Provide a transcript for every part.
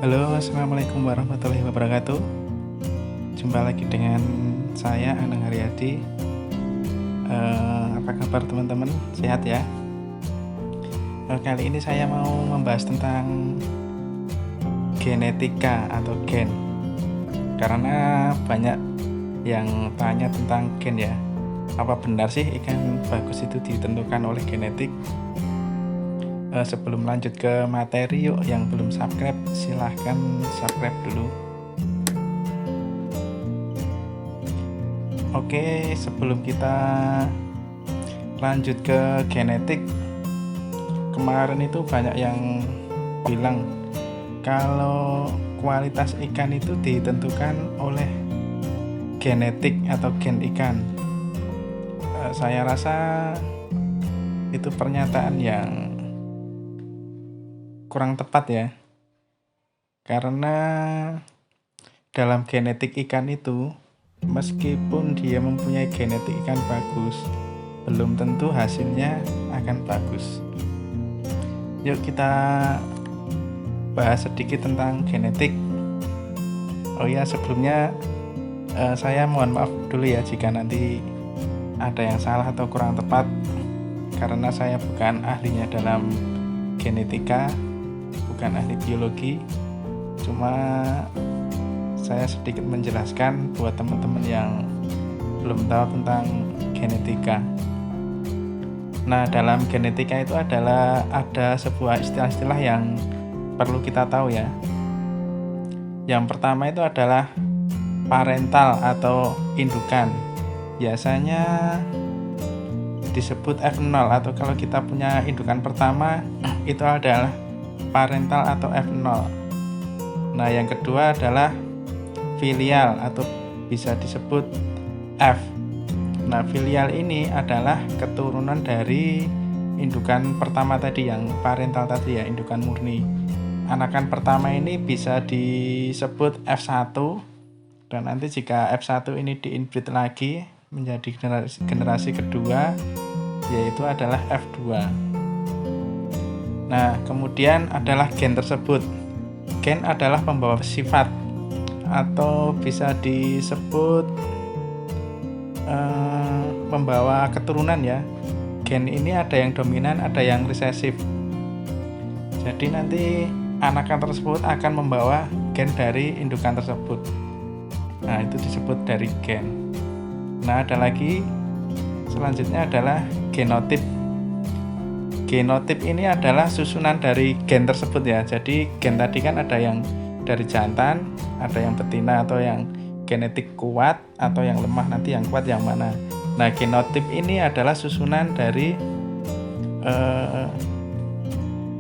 Halo, assalamualaikum warahmatullahi wabarakatuh. Jumpa lagi dengan saya Anang Haryadi. Apa kabar teman-teman? Sehat ya? Kali ini saya mau membahas tentang genetika atau gen. Karena banyak yang tanya tentang gen ya. Apa benar sih ikan bagus itu ditentukan oleh genetik? Sebelum lanjut ke materi, yuk yang belum subscribe silahkan subscribe dulu. Oke, sebelum kita lanjut ke genetik, kemarin itu banyak yang bilang kalau kualitas ikan itu ditentukan oleh genetik atau gen ikan. Saya rasa itu pernyataan yang kurang tepat ya, karena dalam genetik ikan itu meskipun dia mempunyai genetik ikan bagus, belum tentu hasilnya akan bagus. Yuk kita bahas sedikit tentang genetik. Oh ya, sebelumnya saya mohon maaf dulu ya jika nanti ada yang salah atau kurang tepat, karena saya bukan ahlinya dalam genetika, bukan ahli biologi, cuma saya sedikit menjelaskan buat teman-teman yang belum tahu tentang genetika. Nah, dalam genetika itu ada sebuah istilah-istilah yang perlu kita tahu ya. Yang pertama itu adalah parental atau indukan. Biasanya disebut F0, atau kalau kita punya indukan pertama itu adalah parental atau F0. Nah, yang kedua adalah filial atau bisa disebut F. Nah, filial ini adalah keturunan dari indukan pertama tadi, yang parental tadi ya, indukan murni. Anakan pertama ini bisa disebut F1, dan nanti jika F1 ini diinbreed lagi menjadi generasi kedua, yaitu adalah F2. Nah, kemudian adalah gen tersebut. Gen adalah pembawa sifat atau bisa disebut pembawa keturunan ya. Gen ini ada yang dominan, ada yang resesif. Jadi nanti anakan tersebut akan membawa gen dari indukan tersebut. Nah, itu disebut dari gen. Nah, ada lagi selanjutnya adalah genotip. Genotip ini adalah susunan dari gen tersebut ya. Jadi gen tadi kan ada yang dari jantan, ada yang betina, atau yang genetik kuat atau yang lemah. Nanti yang kuat yang mana? Nah, genotip ini adalah susunan dari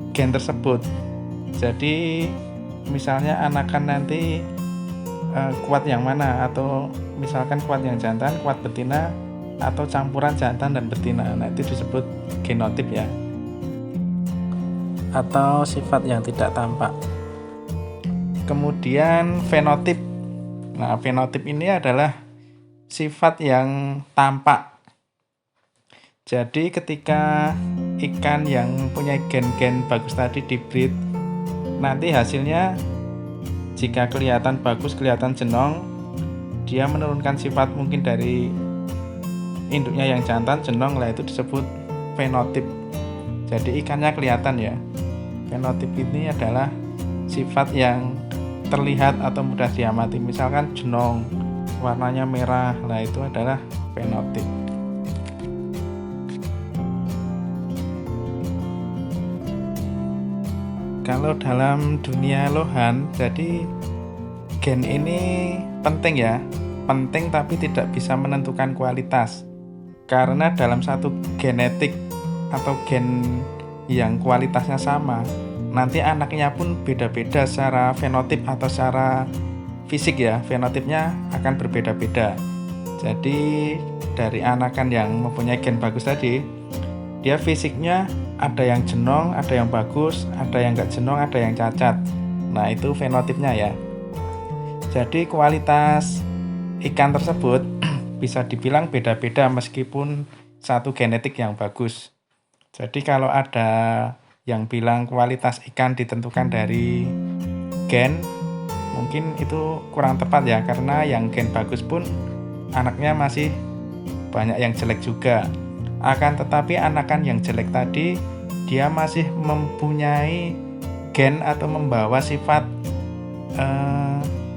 gen tersebut. Jadi misalnya anakan nanti kuat yang mana, atau misalkan kuat yang jantan, kuat betina, atau campuran jantan dan betina. Nah, itu disebut genotip ya, atau sifat yang tidak tampak. Kemudian fenotip. Nah, fenotip ini adalah sifat yang tampak. Jadi ketika ikan yang punya gen-gen bagus tadi dibreed, nanti hasilnya jika kelihatan bagus, kelihatan jenong, dia menurunkan sifat mungkin dari induknya yang jantan, jenong lah, itu disebut fenotip. Jadi ikannya kelihatan ya. Fenotip ini adalah sifat yang terlihat atau mudah diamati. Misalkan jenong warnanya merah, lah itu adalah fenotip. Kalau dalam dunia lohan, jadi gen ini penting ya, penting tapi tidak bisa menentukan kualitas. Karena dalam satu genetik atau gen yang kualitasnya sama, nanti anaknya pun beda-beda secara fenotip atau secara fisik ya, fenotipnya akan berbeda-beda. Jadi dari anakan yang mempunyai gen bagus tadi, dia fisiknya ada yang jenong, ada yang bagus, ada yang nggak jenong, ada yang cacat. Nah, itu fenotipnya ya. Jadi kualitas ikan tersebut bisa dibilang beda-beda meskipun satu genetik yang bagus. Jadi kalau ada yang bilang kualitas ikan ditentukan dari gen, mungkin itu kurang tepat ya, karena yang gen bagus pun anaknya masih banyak yang jelek juga. Akan tetapi anakan yang jelek tadi dia masih mempunyai gen atau membawa sifat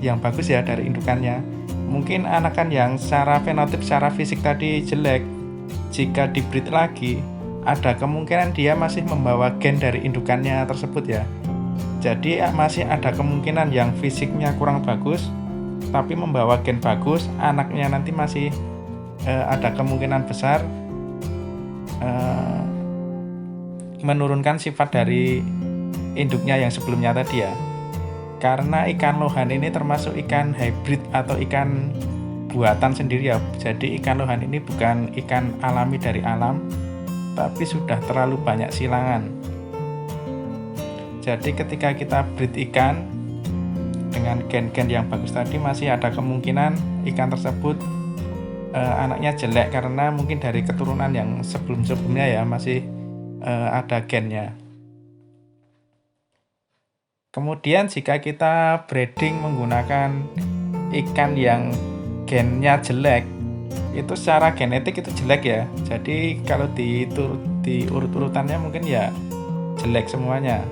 yang bagus ya dari indukannya. Mungkin anakan yang secara fenotip, secara fisik tadi jelek, jika dibreed lagi ada kemungkinan dia masih membawa gen dari indukannya tersebut ya. Jadi masih ada kemungkinan yang fisiknya kurang bagus tapi membawa gen bagus, anaknya nanti masih ada kemungkinan besar menurunkan sifat dari induknya yang sebelumnya tadi ya. Karena ikan lohan ini termasuk ikan hybrid atau ikan buatan sendiri ya. Jadi ikan lohan ini bukan ikan alami dari alam, tapi sudah terlalu banyak silangan. Jadi ketika kita breed ikan dengan gen-gen yang bagus tadi, masih ada kemungkinan ikan tersebut anaknya jelek karena mungkin dari keturunan yang sebelum-sebelumnya ya masih ada gennya. Kemudian jika kita breeding menggunakan ikan yang gennya jelek, itu secara genetik itu jelek ya. Jadi kalau di urut-urutannya mungkin ya jelek semuanya.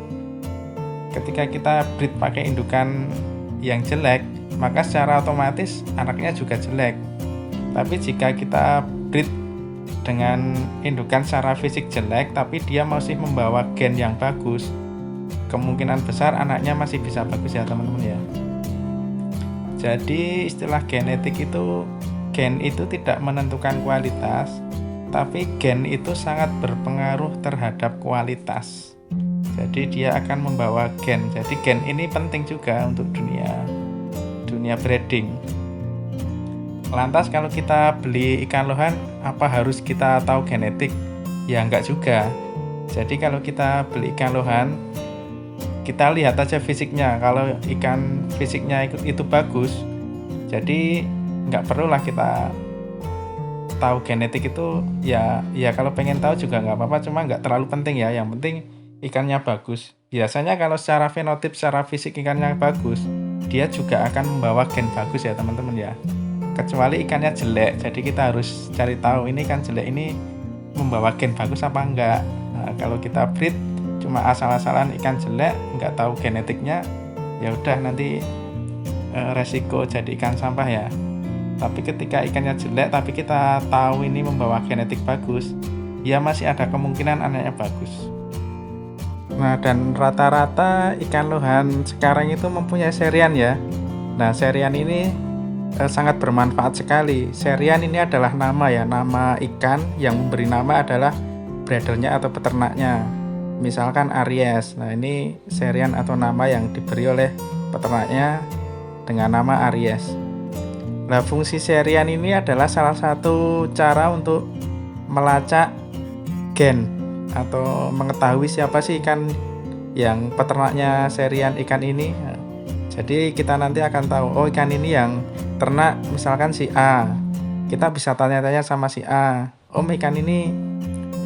Ketika kita breed pakai indukan yang jelek, maka secara otomatis anaknya juga jelek. Tapi jika kita breed dengan indukan secara fisik jelek tapi dia masih membawa gen yang bagus, kemungkinan besar anaknya masih bisa bagus ya teman-teman ya. Jadi istilah genetik itu, gen itu tidak menentukan kualitas, tapi gen itu sangat berpengaruh terhadap kualitas. Jadi dia akan membawa gen. Jadi gen ini penting juga untuk dunia breeding. Lantas kalau kita beli ikan lohan, apa harus kita tahu genetik? Ya enggak juga. Jadi kalau kita beli ikan lohan, kita lihat aja fisiknya. Kalau ikan fisiknya itu bagus, jadi nggak perlulah kita tahu genetik itu. Ya kalau pengen tahu juga nggak apa-apa, cuma nggak terlalu penting ya. Yang penting ikannya bagus. Biasanya kalau secara fenotip, secara fisik ikannya bagus, dia juga akan membawa gen bagus ya teman-teman ya. Kecuali ikannya jelek, jadi kita harus cari tahu ini ikan jelek ini membawa gen bagus apa enggak. Nah, kalau kita breed cuma asal-asalan ikan jelek, nggak tahu genetiknya, ya udah nanti resiko jadi ikan sampah ya. Tapi ketika ikannya jelek tapi kita tahu ini membawa genetik bagus, ya masih ada kemungkinan anaknya bagus. Nah, dan rata-rata ikan lohan sekarang itu mempunyai serian ya. Nah, serian ini sangat bermanfaat sekali. Serian ini adalah nama ya, nama ikan yang memberi nama adalah breedernya atau peternaknya. Misalkan Aries. Nah, ini serian atau nama yang diberi oleh peternaknya dengan nama Aries. Nah, fungsi serian ini adalah salah satu cara untuk melacak gen atau mengetahui siapa sih ikan yang peternaknya serian ikan ini. Jadi kita nanti akan tahu, oh ikan ini yang ternak misalkan si A. Kita bisa tanya-tanya sama si A, om ikan ini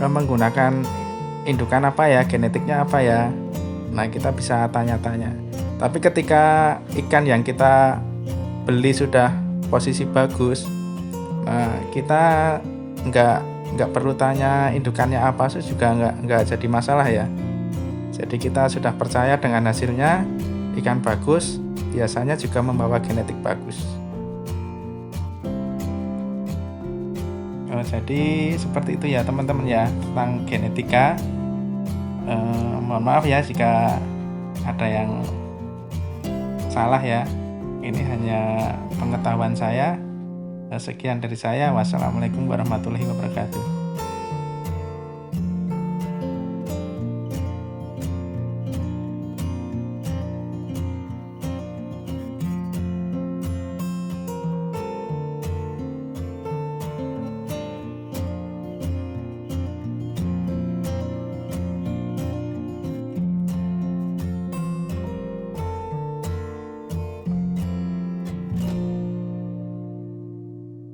menggunakan indukan apa ya, genetiknya apa ya. Nah, kita bisa tanya-tanya. Tapi ketika ikan yang kita beli sudah posisi bagus, nah kita nggak perlu tanya indukannya apa, juga nggak jadi masalah ya. Jadi kita sudah percaya dengan hasilnya, ikan bagus biasanya juga membawa genetik bagus. Jadi seperti itu ya teman-teman ya tentang genetika. Mohon maaf ya jika ada yang salah ya. Ini hanya pengetahuan saya. Sekian dari saya. Wassalamualaikum warahmatullahi wabarakatuh.